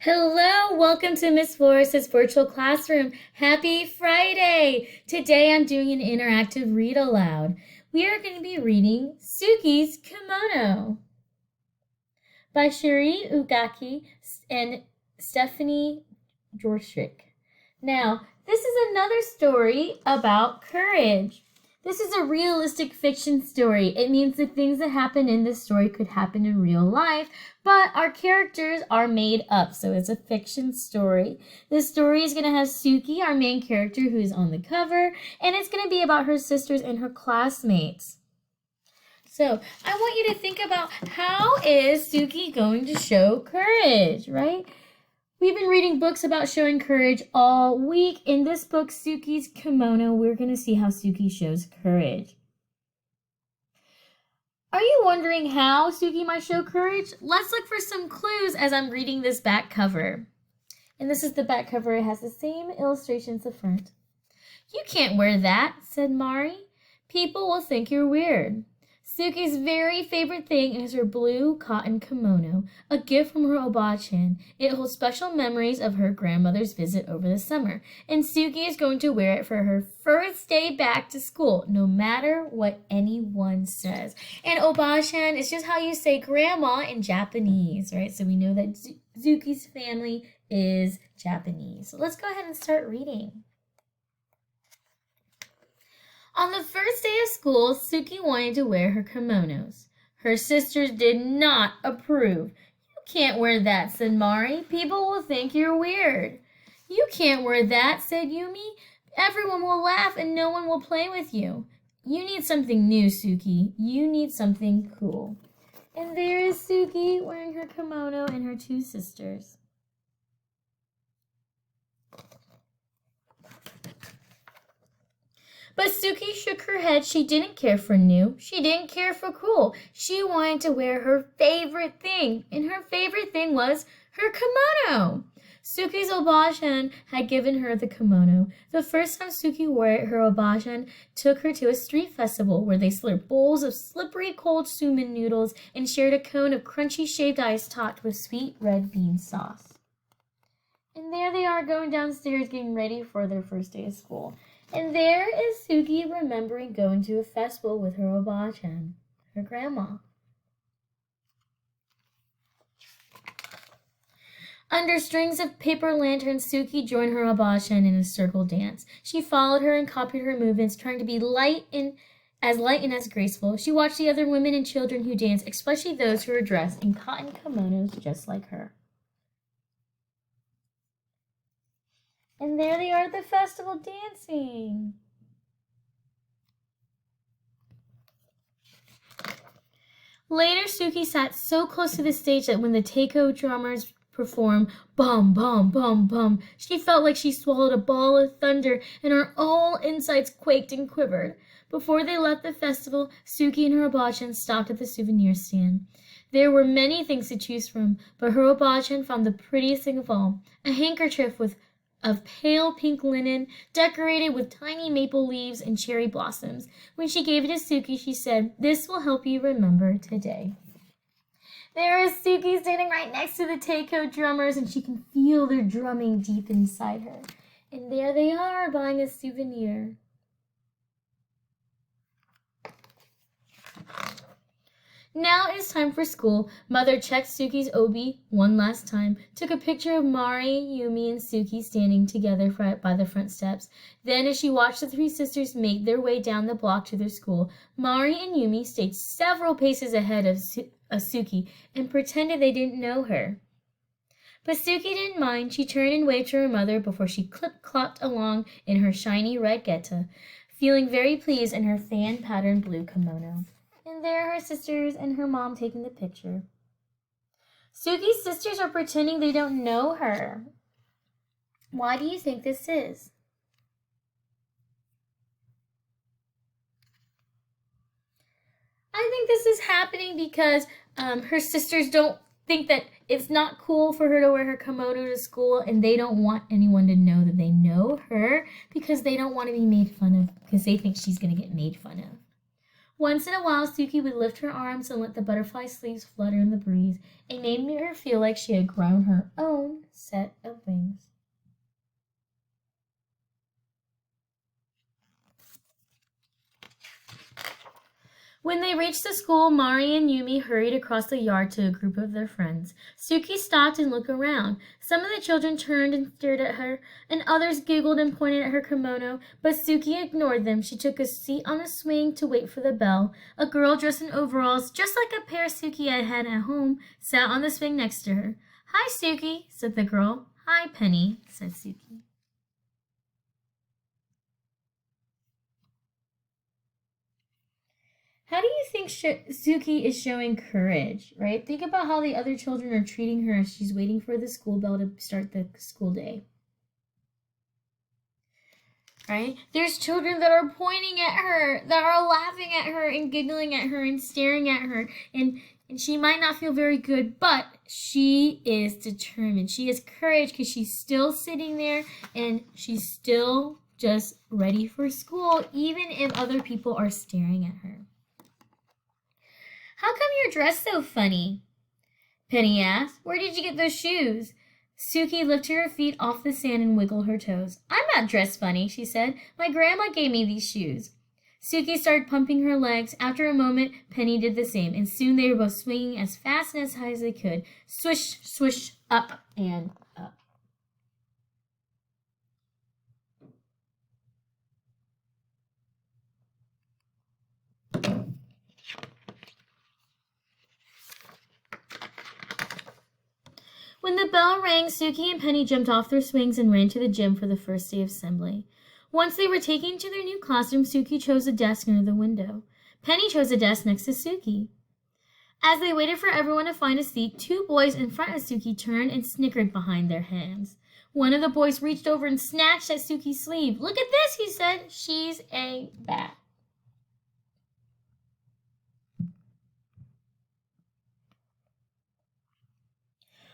Hello, welcome to Miss Flores' virtual classroom. Happy Friday! Today I'm doing an interactive read aloud. We are going to be reading Suki's Kimono by Shiri Ugaki and Stephanie Jorstrick. Now, this is another story about courage. This is a realistic fiction story. It means the things that happen in this story could happen in real life, but our characters are made up, so it's a fiction story. This story is going to have Suki, our main character, who's on the cover, and it's going to be about her sisters and her classmates. So I want you to think about, how is Suki going to show courage, right? We've been reading books about showing courage all week. In this book, Suki's Kimono, we're going to see how Suki shows courage. Are you wondering how Suki might show courage? Let's look for some clues as I'm reading this back cover. And this is the back cover. It has the same illustrations as the front. "You can't wear that," said Mari. "People will think you're weird." Suki's very favorite thing is her blue cotton kimono, a gift from her Oba-chan. It holds special memories of her grandmother's visit over the summer, and Suki is going to wear it for her first day back to school, no matter what anyone says. And Oba-chan is just how you say grandma in Japanese, right? So we know that Suki's family is Japanese. So let's go ahead and start reading. On the first day of school, Suki wanted to wear her kimonos. Her sisters did not approve. "You can't wear that," said Mari. "People will think you're weird." "You can't wear that," said Yumi. "Everyone will laugh and no one will play with you." "You need something new, Suki. You need something cool." And there is Suki wearing her kimono and her two sisters. But Suki shook her head. She didn't care for new. She didn't care for cool. She wanted to wear her favorite thing, and her favorite thing was her kimono. Suki's Oba-chan had given her the kimono. The first time Suki wore it, her Oba-chan took her to a street festival where they slurped bowls of slippery cold suman noodles and shared a cone of crunchy shaved ice topped with sweet red bean sauce. And there they are going downstairs getting ready for their first day of school. And there is Suki remembering going to a festival with her Oba-chan, her grandma. Under strings of paper lanterns, Suki joined her Oba-chan in a circle dance. She followed her and copied her movements, trying to be light and as graceful. She watched the other women and children who danced, especially those who were dressed in cotton kimonos just like her. And there they are at the festival dancing. Later, Suki sat so close to the stage that when the taiko drummers performed bum, bum, bum, bum, she felt like she swallowed a ball of thunder and her whole insides quaked and quivered. Before they left the festival, Suki and her Oba-chan stopped at the souvenir stand. There were many things to choose from, but her Oba-chan found the prettiest thing of all, a handkerchief of pale pink linen, decorated with tiny maple leaves and cherry blossoms. When she gave it to Suki, she said, "This will help you remember today." There is Suki standing right next to the taiko drummers, and she can feel their drumming deep inside her. And there they are, buying a souvenir. Now it is time for school. Mother checked Suki's obi one last time, took a picture of Mari, Yumi, and Suki standing together by the front steps. Then, as she watched the three sisters make their way down the block to their school, Mari and Yumi stayed several paces ahead of Suki and pretended they didn't know her. But Suki didn't mind. She turned and waved to her mother before she clip-clopped along in her shiny red geta, feeling very pleased in her fan-patterned blue kimono. And there are her sisters and her mom taking the picture. Suki's sisters are pretending they don't know her. Why do you think this is? I think this is happening because her sisters don't think that it's not cool for her to wear her kimono to school, and they don't want anyone to know that they know her because they don't want to be made fun of, because they think she's going to get made fun of. Once in a while, Suki would lift her arms and let the butterfly sleeves flutter in the breeze. It made her feel like she had grown her own set of wings. When they reached the school, Mari and Yumi hurried across the yard to a group of their friends. Suki stopped and looked around. Some of the children turned and stared at her, and others giggled and pointed at her kimono, but Suki ignored them. She took a seat on the swing to wait for the bell. A girl dressed in overalls, just like a pair Suki had at home, sat on the swing next to her. "Hi, Suki," said the girl. "Hi, Penny," said Suki. How do you think Suki is showing courage, right? Think about how the other children are treating her as she's waiting for the school bell to start the school day. Right? There's children that are pointing at her, that are laughing at her and giggling at her and staring at her. And she might not feel very good, but she is determined. She has courage because she's still sitting there and she's still just ready for school, even if other people are staring at her. "How come you're dressed so funny?" Penny asked. "Where did you get those shoes?" Suki lifted her feet off the sand and wiggled her toes. "I'm not dressed funny," she said. "My grandma gave me these shoes." Suki started pumping her legs. After a moment, Penny did the same, and soon they were both swinging as fast and as high as they could. Swish, swish, up and up. When the bell rang, Suki and Penny jumped off their swings and ran to the gym for the first day of assembly. Once they were taken to their new classroom, Suki chose a desk near the window. Penny chose a desk next to Suki. As they waited for everyone to find a seat, two boys in front of Suki turned and snickered behind their hands. One of the boys reached over and snatched at Suki's sleeve. "Look at this," he said. "She's a bat."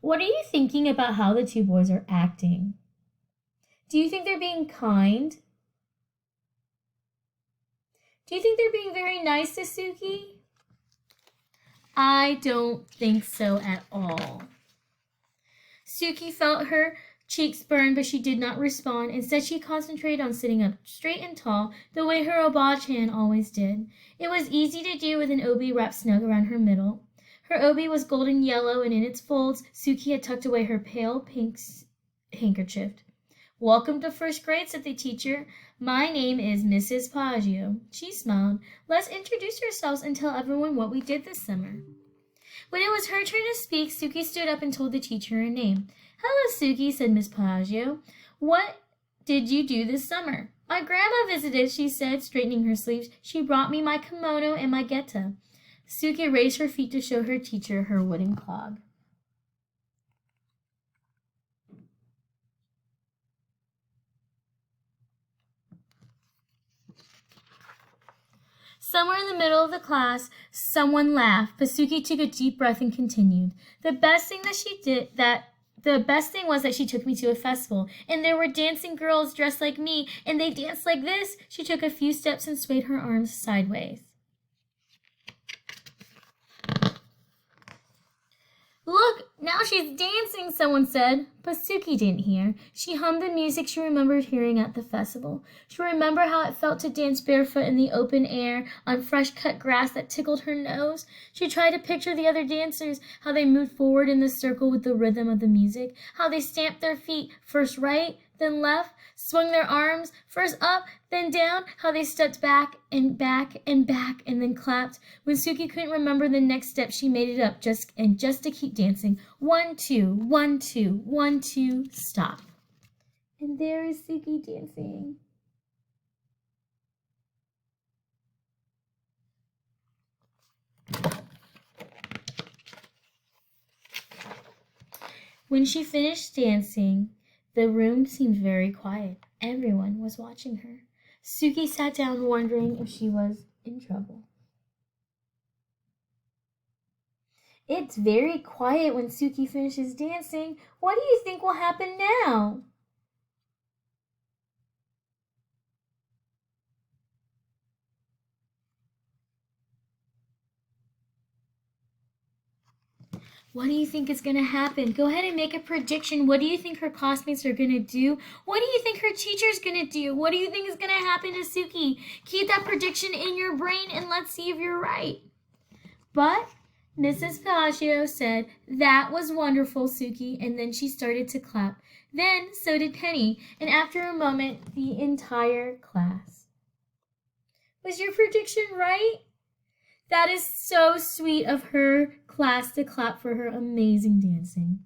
What are you thinking about how the two boys are acting? Do you think they're being kind? Do you think they're being very nice to Suki? I don't think so at all. Suki felt her cheeks burn, but she did not respond. Instead, she concentrated on sitting up straight and tall, the way her oba-chan always did. It was easy to do with an obi wrapped snug around her middle. Her obi was golden yellow, and in its folds, Suki had tucked away her pale pink handkerchief. "Welcome to first grade," said the teacher. "My name is Mrs. Paggio." She smiled. "Let's introduce ourselves and tell everyone what we did this summer." When it was her turn to speak, Suki stood up and told the teacher her name. "Hello, Suki," said Miss Paggio. "What did you do this summer?" "My grandma visited," she said, straightening her sleeves. "She brought me my kimono and my geta." Suki raised her feet to show her teacher her wooden clog. Somewhere in the middle of the class, someone laughed, but Suki took a deep breath and continued. The best thing was that she took me to a festival, and there were dancing girls dressed like me, and they danced like this." She took a few steps and swayed her arms sideways. "Look, now she's dancing," someone said. But Suki didn't hear. She hummed the music she remembered hearing at the festival. She remembered how it felt to dance barefoot in the open air on fresh-cut grass that tickled her nose. She tried to picture the other dancers, how they moved forward in the circle with the rhythm of the music, how they stamped their feet, first right, then left, swung their arms, first up, then down, how they stepped back and back and back and then clapped. When Suki couldn't remember the next step, she made it up just to keep dancing. 1, 2, 1, 2, 1, 2, stop. And there is Suki dancing. When she finished dancing, the room seemed very quiet. Everyone was watching her. Suki sat down wondering if she was in trouble. It's very quiet when Suki finishes dancing. What do you think will happen now? What do you think is going to happen? Go ahead and make a prediction. What do you think her classmates are going to do? What do you think her teacher's going to do? What do you think is going to happen to Suki? Keep that prediction in your brain and let's see if you're right. But Mrs. Palacio said, "That was wonderful, Suki," and then she started to clap. Then so did Penny, and after a moment, the entire class. Was your prediction right? That is so sweet of her class to clap for her amazing dancing.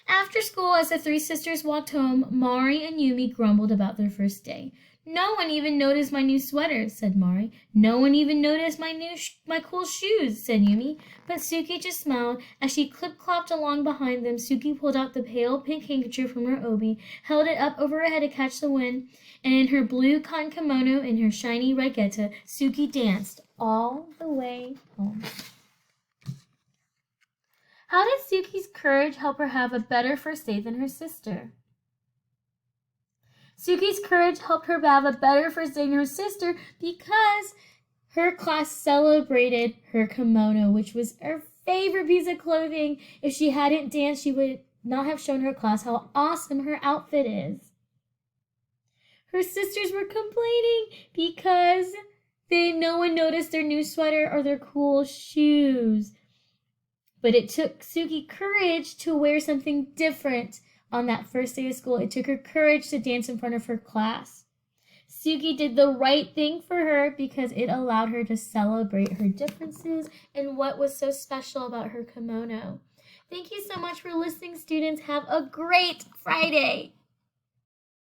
After school, as the three sisters walked home, Mari and Yumi grumbled about their first day. "No one even noticed my new sweater," said Mari. "No one even noticed my cool shoes," said Yumi. But Suki just smiled. As she clip-clopped along behind them, Suki pulled out the pale pink handkerchief from her obi, held it up over her head to catch the wind, and in her blue cotton kimono and her shiny red geta, Suki danced all the way home. How did Suki's courage help her have a better first day than her sister? Suki's courage helped her have a better first day than her sister because her class celebrated her kimono, which was her favorite piece of clothing. If she hadn't danced, she would not have shown her class how awesome her outfit is. Her sisters were complaining because no one noticed their new sweater or their cool shoes. But it took Suki courage to wear something different on that first day of school. It took her courage to dance in front of her class. Suki did the right thing for her because it allowed her to celebrate her differences and what was so special about her kimono. Thank you so much for listening, students. Have a great Friday.